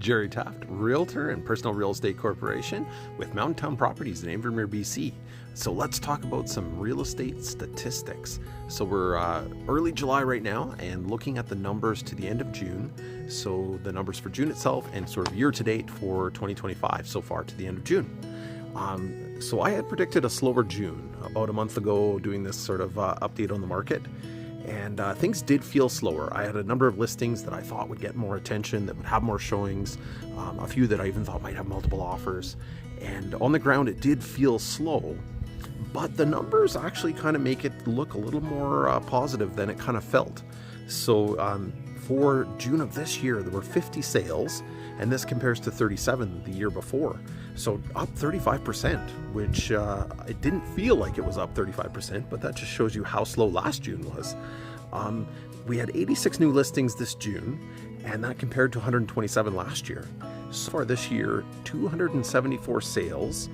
Jerry Taft, Realtor and Personal Real Estate Corporation with Mountain Town Properties in Invermere, BC. So let's talk about some real estate statistics. So we're early July right now and looking at the numbers to the end of June. So the numbers for June itself and sort of year to date for 2025 so far to the end of June. So I had predicted a slower June about a month ago doing this sort of update on the market. And things did feel slower. I had a number of listings that I thought would get more attention, that would have more showings, a few that I even thought might have multiple offers. And on the ground, it did feel slow, but the numbers actually kind of make it look a little more positive than it kind of felt. So for June of this year, there were 50 sales, and this compares to 37 the year before. So up 35%, which it didn't feel like it was up 35%, but that just shows you how slow last June was. We had 86 new listings this June, and that compared to 127 last year. So far this year, 274 sales,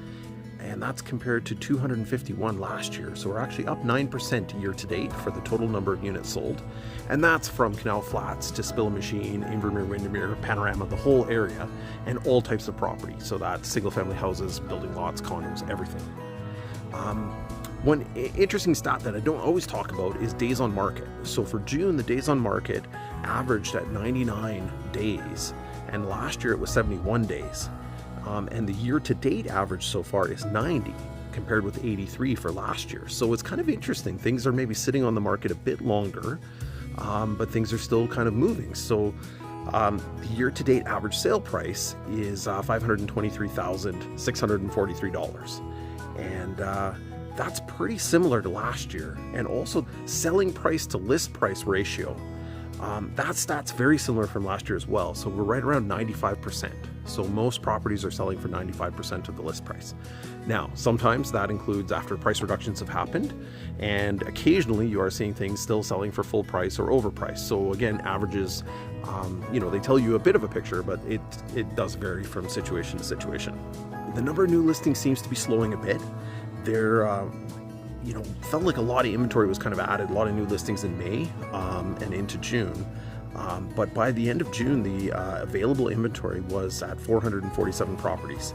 and that's compared to 251 last year. So we're actually up 9% year to date for the total number of units sold. And that's from Canal Flats to Spill-A-Machine, Invermere, Windermere, Panorama, the whole area, and all types of property. So that's single family houses, building lots, condos, everything. One interesting stat that I don't always talk about is days on market. So for June, the days on market averaged at 99 days, and last year it was 71 days. And the year-to-date average so far is 90, compared with 83 for last year. So it's kind of interesting. Things are maybe sitting on the market a bit longer, but things are still kind of moving. So the year-to-date average sale price is $523,643. And that's pretty similar to last year. And also selling price to list price ratio. That stat's very similar from last year as well. So we're right around 95%. So most properties are selling for 95% of the list price. Now, sometimes that includes after price reductions have happened, and occasionally you are seeing things still selling for full price or overpriced. So again, averages, they tell you a bit of a picture, but it does vary from situation to situation. The number of new listings seems to be slowing a bit. There felt like a lot of inventory was kind of added, a lot of new listings in May and into June. But by the end of June, the available inventory was at 447 properties.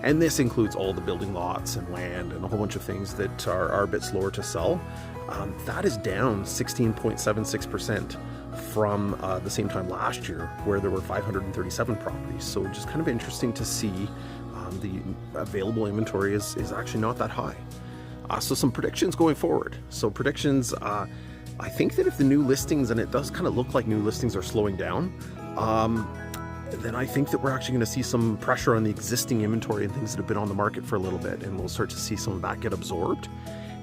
And this includes all the building lots and land and a whole bunch of things that are a bit slower to sell. That is down 16.76% from the same time last year, where there were 537 properties. So just kind of interesting to see the available inventory is actually not that high. So some predictions going forward. So predictions, I think that if the new listings, and it does kind of look like new listings are slowing down, then I think that we're actually going to see some pressure on the existing inventory and things that have been on the market for a little bit, and we'll start to see some of that get absorbed.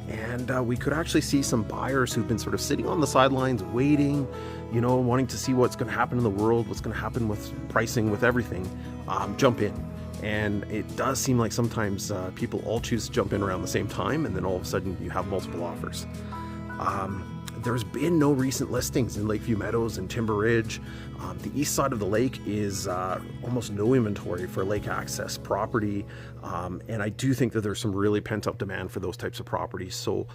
And we could actually see some buyers who've been sort of sitting on the sidelines waiting, wanting to see what's going to happen in the world, what's going to happen with pricing, with everything, jump in. And it does seem like sometimes people all choose to jump in around the same time, and then all of a sudden you have multiple offers. There's been no recent listings in Lakeview Meadows and Timber Ridge. The east side of the lake is almost no inventory for lake access property, and I do think that there's some really pent-up demand for those types of properties. So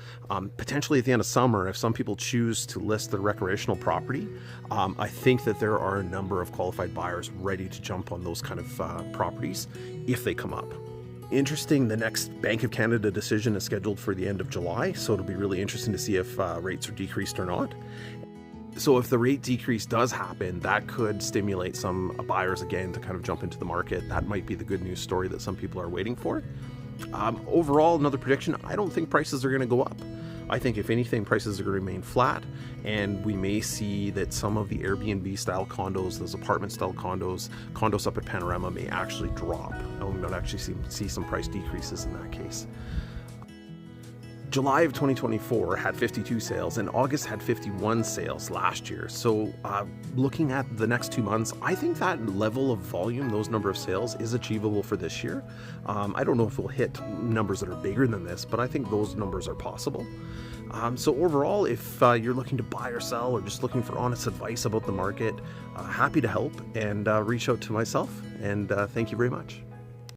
potentially at the end of summer, if some people choose to list their recreational property, I think that there are a number of qualified buyers ready to jump on those kind of properties if they come up. Interesting, the next Bank of Canada decision is scheduled for the end of July, so it'll be really interesting to see if rates are decreased or not. So if the rate decrease does happen, that could stimulate some buyers again to kind of jump into the market. That might be the good news story that some people are waiting for. Overall, another prediction, I don't think prices are going to go up. I think if anything, prices are going to remain flat, and we may see that some of the Airbnb style condos, those apartment style condos up at Panorama may actually drop, and we might actually see some price decreases in that case. July of 2024 had 52 sales, and August had 51 sales last year. So looking at the next 2 months, I think that level of volume, those number of sales, is achievable for this year. I don't know if we'll hit numbers that are bigger than this, but I think those numbers are possible. So overall, if you're looking to buy or sell, or just looking for honest advice about the market, happy to help, and reach out to myself, and thank you very much.